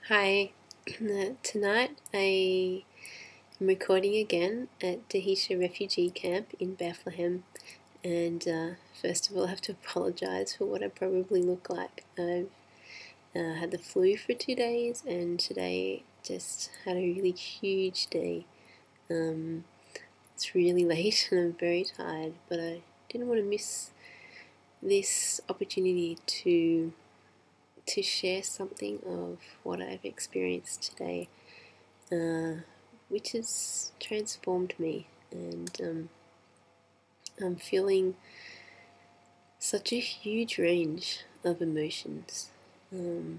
Hi, tonight I am recording again at Dehishe refugee camp in Bethlehem, and first of all I have to apologise for what I probably look like. I've had the flu for 2 days, and today just had a really huge day. It's really late and I'm very tired, but I didn't want to miss this opportunity to share something of what I've experienced today, which has transformed me, and I'm feeling such a huge range of emotions. I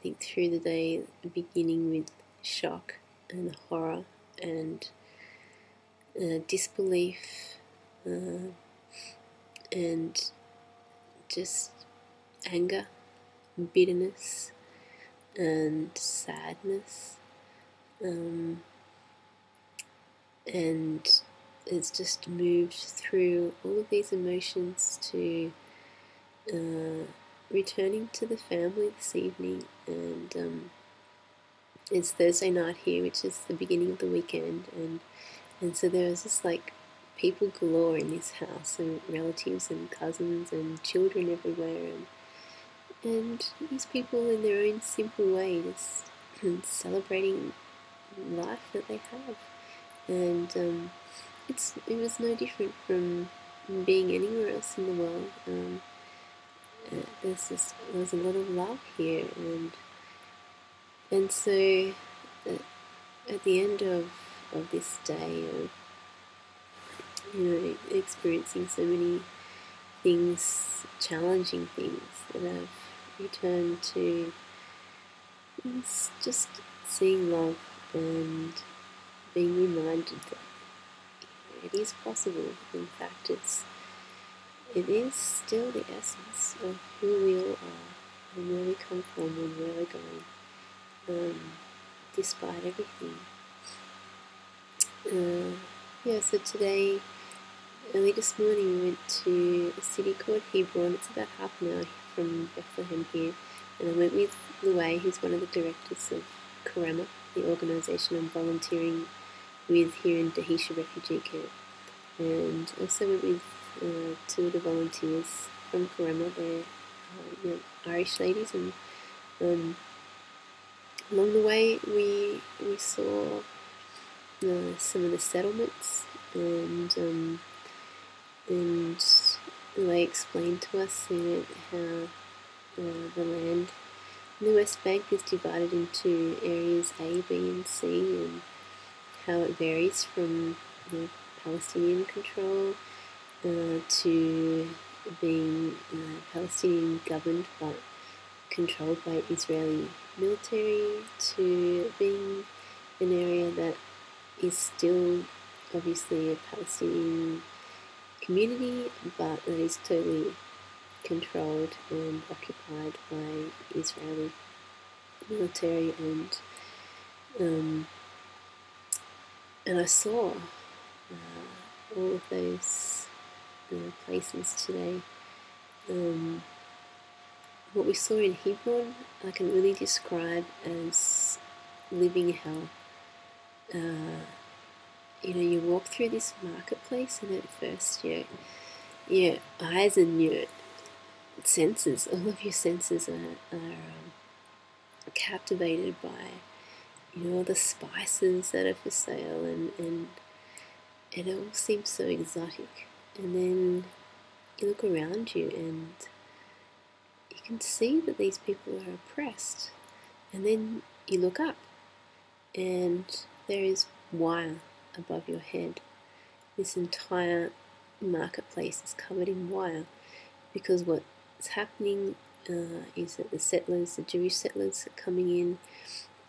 think through the day, beginning with shock and horror and disbelief, and just anger, bitterness, and sadness, and it's just moved through all of these emotions to returning to the family this evening, and it's Thursday night here, which is the beginning of the weekend, and so there was just like people galore in this house, and relatives and cousins and children everywhere, and these people in their own simple way just celebrating life that they have, and it was no different from being anywhere else in the world. There's a lot of love here, and so at the end of this day of experiencing so many things, challenging things, that I've returned to just seeing love and being reminded that it is possible. In fact, it is still the essence of who we all are and where we come from and where we're going, despite everything. So today, early this morning, we went to a city called Hebron. It's about half an hour from Bethlehem here, and I went with Luay, who's one of the directors of Karama, the organisation I'm volunteering with here in Dehishe refugee camp, and also went with two of the volunteers from Karama. They're Irish ladies, and along the way we saw some of the settlements, and they explained to us how the land in the West Bank is divided into areas A, B and C, and how it varies from Palestinian control to being Palestinian governed but controlled by Israeli military, to being an area that is still obviously a Palestinian community, but that is totally controlled and occupied by Israeli military, and I saw all of those places today. What we saw in Hebron, I can really describe as living hell. You walk through this marketplace, and at first your eyes and your senses, all of your senses are captivated by all the spices that are for sale, and it all seems so exotic. And then you look around you and you can see that these people are oppressed, and then you look up and there is wire above your head. This entire marketplace is covered in wire, because what's happening is that the Jewish settlers are coming in,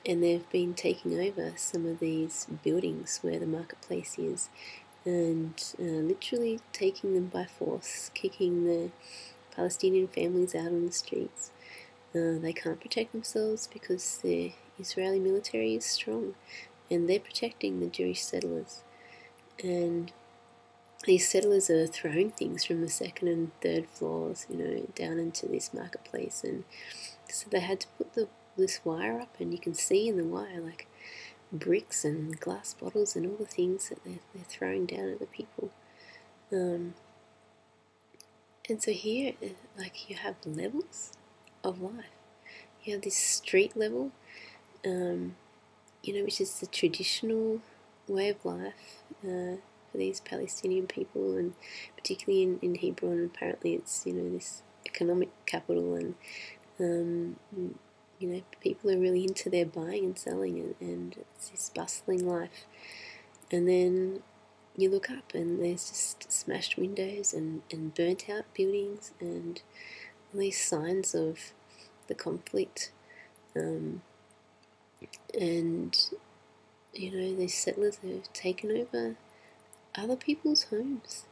and they've been taking over some of these buildings where the marketplace is, and literally taking them by force, kicking the Palestinian families out on the streets. They can't protect themselves because the Israeli military is strong, and they're protecting the Jewish settlers. And these settlers are throwing things from the second and third floors, down into this marketplace, and so they had to put this wire up, and you can see in the wire like bricks and glass bottles and all the things that they're throwing down at the people. And so here, like, you have levels of life. You have this street level, which is the traditional way of life for these Palestinian people, and particularly in Hebron. Apparently, it's this economic capital, and people are really into their buying and selling, and it's this bustling life. And then you look up, and there's just smashed windows and burnt out buildings, and all these signs of the conflict. And these settlers have taken over other people's homes.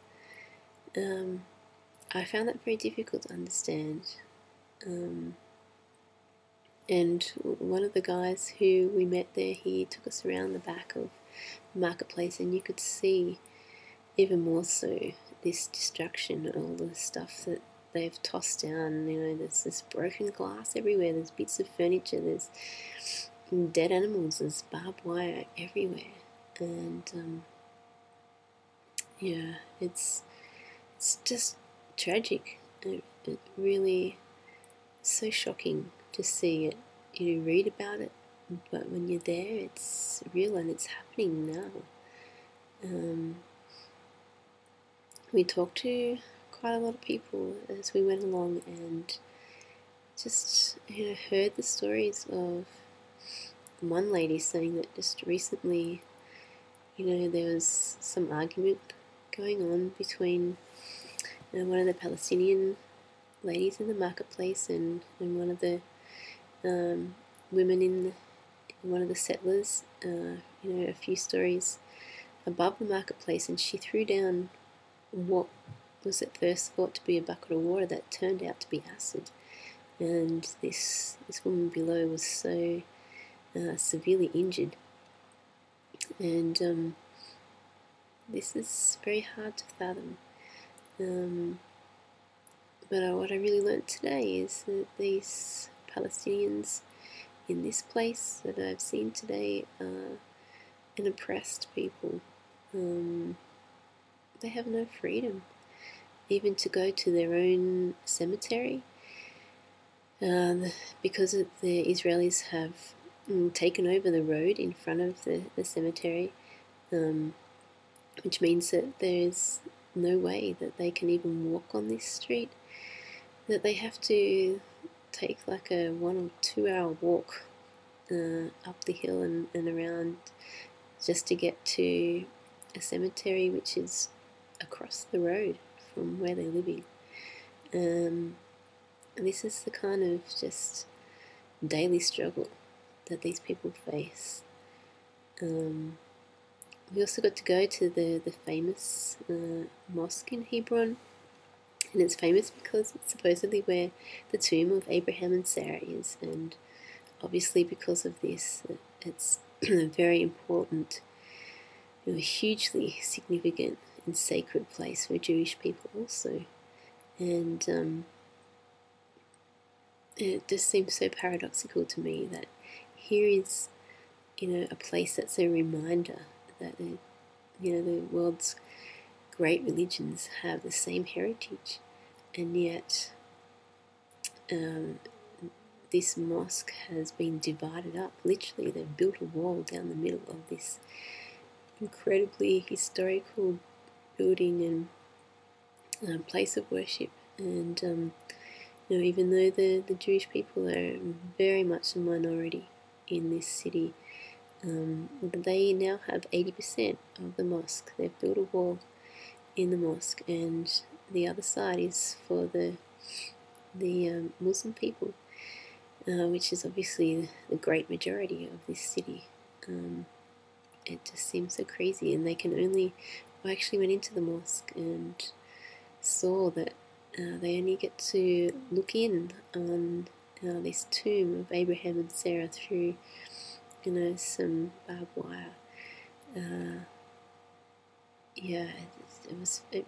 I found that very difficult to understand. And one of the guys who we met there, he took us around the back of the marketplace, and you could see even more so this destruction, all the stuff that they've tossed down. There's this broken glass everywhere, there's bits of furniture, there's dead animals, there's barbed wire everywhere. And it's just tragic. It really so shocking to see it. You read about it, but when you're there, it's real and it's happening now. We talked to quite a lot of people as we went along, and just heard the stories of one lady saying that just recently, there was some argument going on between one of the Palestinian ladies in the marketplace and one of the women in one of the settlers, a few stories above the marketplace, and she threw down what was at first thought to be a bucket of water that turned out to be acid. And this woman below was so severely injured. And this is very hard to fathom. But what I really learnt today is that these Palestinians in this place that I've seen today are an oppressed people. They have no freedom, even to go to their own cemetery, because the Israelis have taken over the road in front of the cemetery, which means that there's no way that they can even walk on this street, that they have to take like a 1 or 2 hour walk up the hill and around just to get to a cemetery which is across the road from where they're living. And this is the kind of just daily struggle that these people face. We also got to go to the famous mosque in Hebron, and it's famous because it's supposedly where the tomb of Abraham and Sarah is, and obviously because of this, it's a very important, hugely significant and sacred place for Jewish people also. And it just seems so paradoxical to me that here is, a place that's a reminder that, the world's great religions have the same heritage, and yet this mosque has been divided up. Literally, they've built a wall down the middle of this incredibly historical building and place of worship. And even though the Jewish people are very much a minority in this city, they now have 80% of the mosque. They've built a wall in the mosque, and the other side is for the Muslim people, which is obviously the great majority of this city. It just seems so crazy, and they can only... I actually went into the mosque and saw that they only get to look in on this tomb of Abraham and Sarah through, some barbed wire. it was it